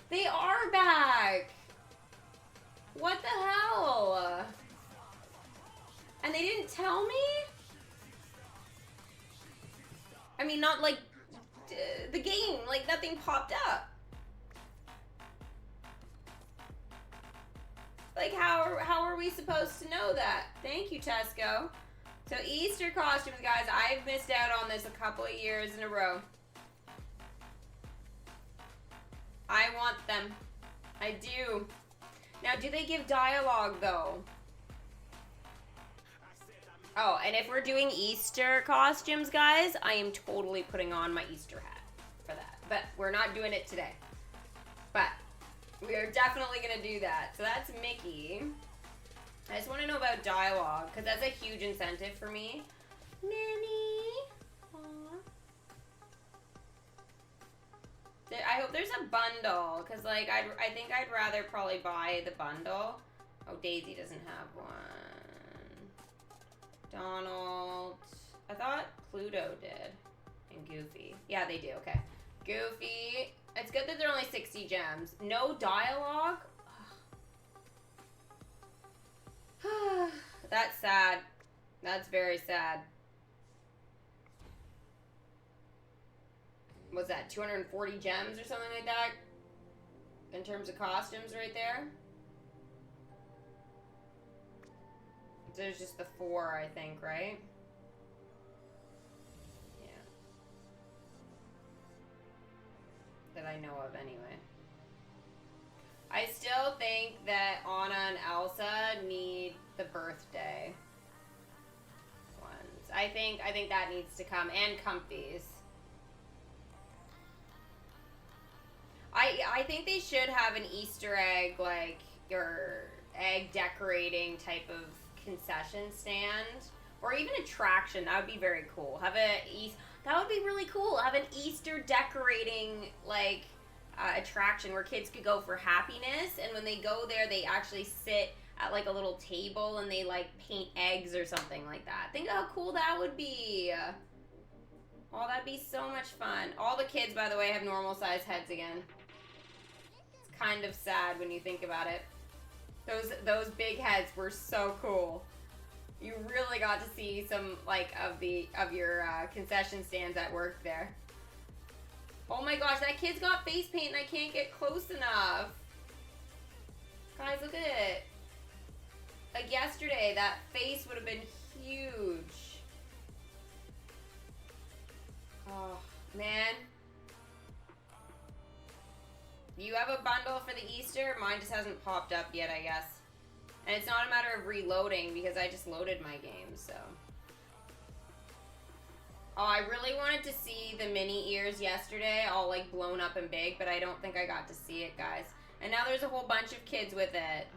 They are back! What the hell? And they didn't tell me? I mean, not like the game, like nothing popped up. Like, how are we supposed to know that? Thank you, Tesco. So, Easter costumes, guys. I've missed out on this a couple of years in a row. I want them. I do. Now, do they give dialogue, though? Oh, and if we're doing Easter costumes, guys, I am totally putting on my Easter hat for that. But we're not doing it today. But we are definitely going to do that. So that's Mickey. I just want to know about dialogue, because that's a huge incentive for me. Minnie. Aww. there's a bundle, because, like, I think I'd rather probably buy the bundle. Oh, Daisy doesn't have one. Donald. I thought Pluto did. And Goofy. Yeah, they do. Okay. Goofy. It's good that they're only 60 gems. No dialogue? That's sad. That's very sad. What's that? 240 gems or something like that? In terms of costumes right there? There's just the 4, I think, right? Yeah. That I know of, anyway. I still think that Anna and Elsa need the birthday ones. I think that needs to come, and Comfies. I think they should have an Easter egg, like, your egg decorating type of concession stand, or even attraction. That would be very cool. That would be really cool. Have an Easter decorating, like, attraction where kids could go for happiness, and when they go there, they actually sit at, like, a little table and they, like, paint eggs or something like that. Think how cool that would be. Oh, that'd be so much fun. All the kids, by the way, have normal size heads again. It's kind of sad when you think about it. Those big heads were so cool. You really got to see some, like, of your concession stands at work there. Oh my gosh, that kid's got face paint and I can't get close enough. Guys, look at it. Like yesterday, that face would have been huge. Oh, man. You have a bundle for the Easter? Mine just hasn't popped up yet, I guess. And it's not a matter of reloading because I just loaded my game, so. Oh, I really wanted to see the mini ears yesterday, all like blown up and big, but I don't think I got to see it, guys. And now there's a whole bunch of kids with it.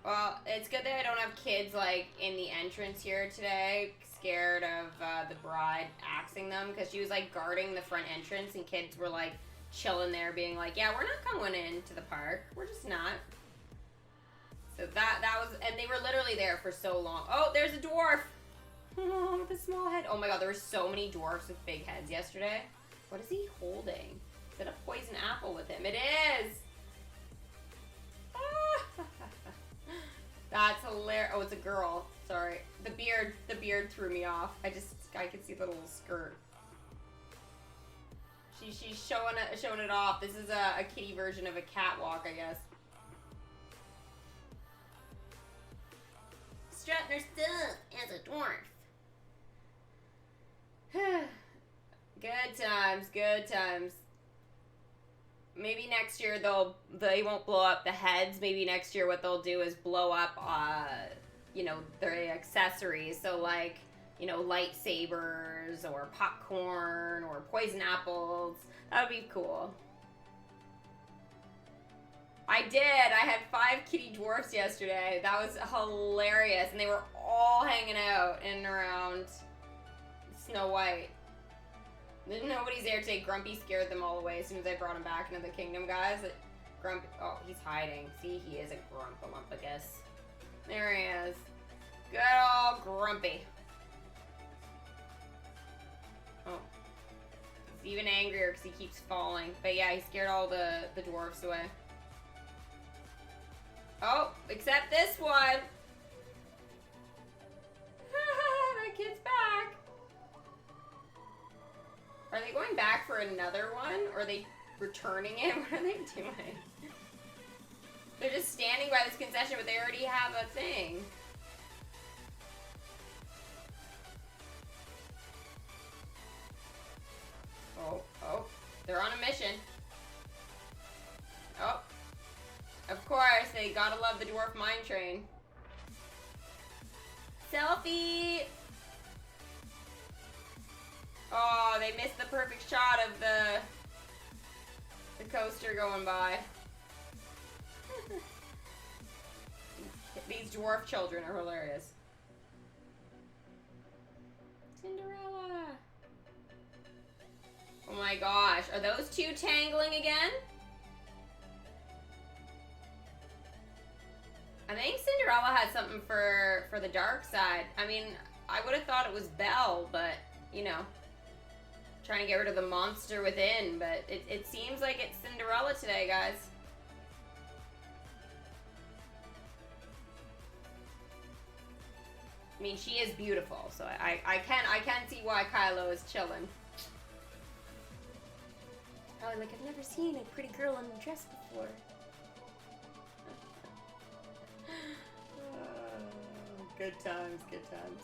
Well, it's good that I don't have kids, like, in the entrance here today, scared of the bride axing them, because she was, like, guarding the front entrance, and kids were, like, chilling there, being like, yeah, we're not going into the park. We're just not. So that was, and they were literally there for so long. Oh, there's a dwarf! Oh, with a small head. Oh my god, there were so many dwarfs with big heads yesterday. What is he holding? Is it a poison apple with him? It is! That's hilarious. Oh, it's a girl. Sorry. The beard threw me off. I could see the little skirt. She's showing it off. This is a kitty version of a catwalk, I guess. Strutting her stuff as a dwarf. Good times, good times. Maybe next year they won't blow up the heads. Maybe next year what they'll do is blow up, you know, their accessories. So like, you know, lightsabers or popcorn or poison apples. That would be cool. I did. I had 5 kitty dwarfs yesterday. That was hilarious. And they were all hanging out in and around Snow White. Nobody's there today. Grumpy scared them all away as soon as I brought him back into the kingdom, guys. Grumpy, oh, he's hiding. See, he is a grumpalumpus. There he is. Good old Grumpy. Oh. He's even angrier because he keeps falling. But yeah, he scared all the dwarfs away. Oh, except this one. That kid's back. Are they going back for another one? Or are they returning it? What are they doing? They're just standing by this concession, but they already have a thing. Oh, they're on a mission. Oh, of course, they gotta love the dwarf mine train. Selfie! Oh, they missed the perfect shot of the coaster going by. These dwarf children are hilarious. Cinderella. Oh my gosh. Are those two tangling again? I think Cinderella had something for the dark side. I mean, I would have thought it was Belle, but, you know, trying to get rid of the monster within, but it seems like it's Cinderella today, guys. I mean, she is beautiful, so I can see why Kylo is chilling. Oh, like I've never seen a pretty girl in a dress before. Good times, good times.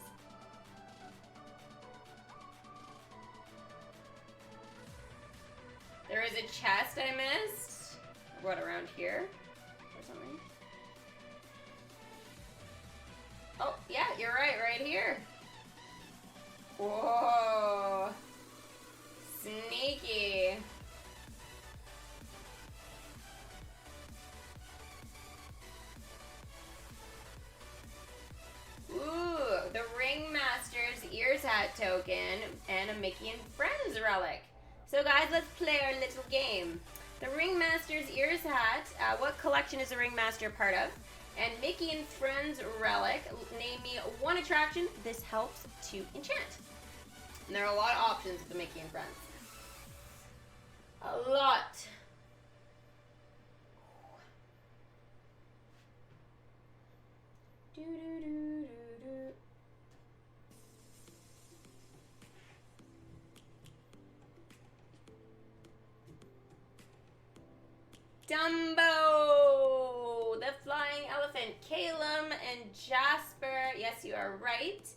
There is a chest I missed. What, around here? Or something? Oh, yeah, you're right here. Whoa. Sneaky. Ooh, the Ringmaster's Ears Hat token and a Mickey and Friends relic. So guys, let's play our little game. The Ringmaster's Ears Hat, what collection is the Ringmaster part of? And Mickey and Friends relic, name me one attraction this helps to enchant. And there are a lot of options with the Mickey and Friends. A lot. Do do do do do. Dumbo, the flying elephant, Calum and Jasper. Yes, you are right.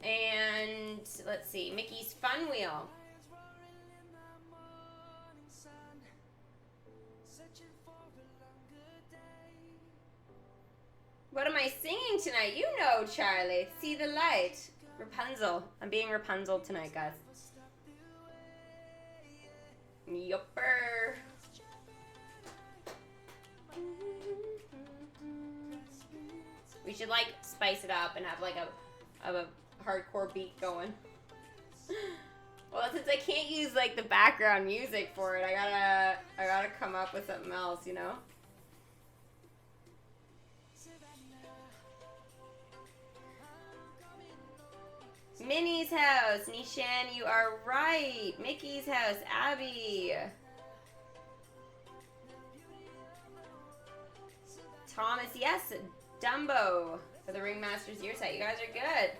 And let's see, Mickey's Fun Wheel. What am I singing tonight? You know, Charlie. See the light. Rapunzel. I'm being Rapunzel tonight, guys. Yupper. We should like spice it up and have like a hardcore beat going. Well, since I can't use like the background music for it, I gotta come up with something else, you know? Minnie's house, Nishan, you are right. Mickey's house, Abby. Thomas, yes. Dumbo for the Ringmaster's Ear Set. You guys are good.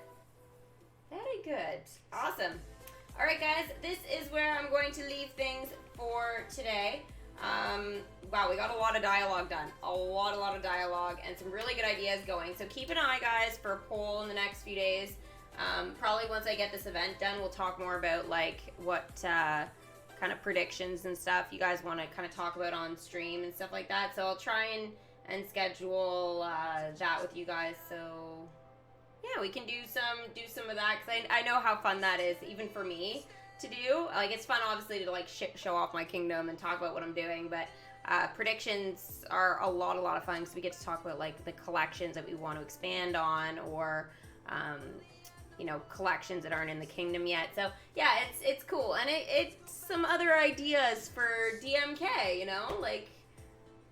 Very good. Awesome. All right, guys, this is where I'm going to leave things for today. Wow, we got a lot of dialogue done. A lot of dialogue and some really good ideas going. So keep an eye, guys, for a poll in the next few days. Probably once I get this event done, we'll talk more about like what kind of predictions and stuff you guys want to kind of talk about on stream and stuff like that. So I'll try and schedule that with you guys. So yeah, we can do some of that because I know how fun that is, even for me to do. Like, it's fun obviously to like show off my kingdom and talk about what I'm doing, but predictions are a lot of fun because we get to talk about like the collections that we want to expand on, or you know, collections that aren't in the kingdom yet. So yeah, it's cool, and it's some other ideas for DMK, you know, like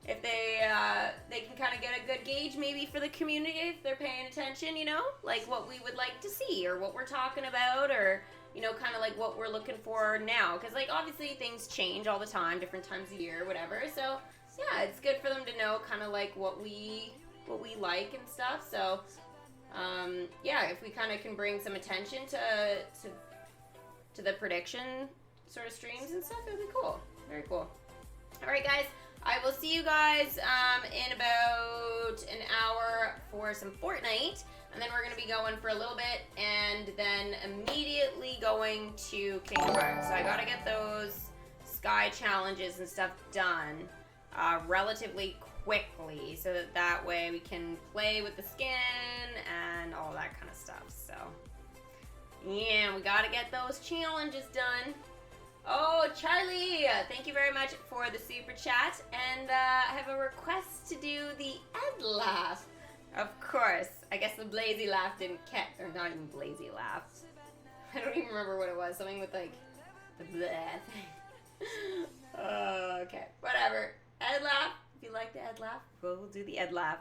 if they can kind of get a good gauge maybe for the community if they're paying attention, you know, like what we would like to see or what we're talking about, or you know, kind of like what we're looking for now, because like obviously things change all the time, different times of year, whatever. So yeah, it's good for them to know kind of like what we like and stuff. So yeah, if we kind of can bring some attention to the prediction sort of streams and stuff, it would be cool. Very cool. All right, guys, I will see you guys in about an hour for some Fortnite, and then we're going to be going for a little bit, and then immediately going to Kingdom Hearts. So I got to get those sky challenges and stuff done relatively quickly, so that way we can play with the skin and all that kind of stuff. So yeah, we got to get those challenges done. Oh, Charlie, thank you very much for the super chat, and I have a request to do the Ed laugh. Of course. I guess the Blazy laugh didn't catch, or not even Blazy laugh. I don't even remember what it was. Something with like the bleh thing. Okay, whatever. Ed laugh. If you like the Ed laugh, we'll do the Ed laugh.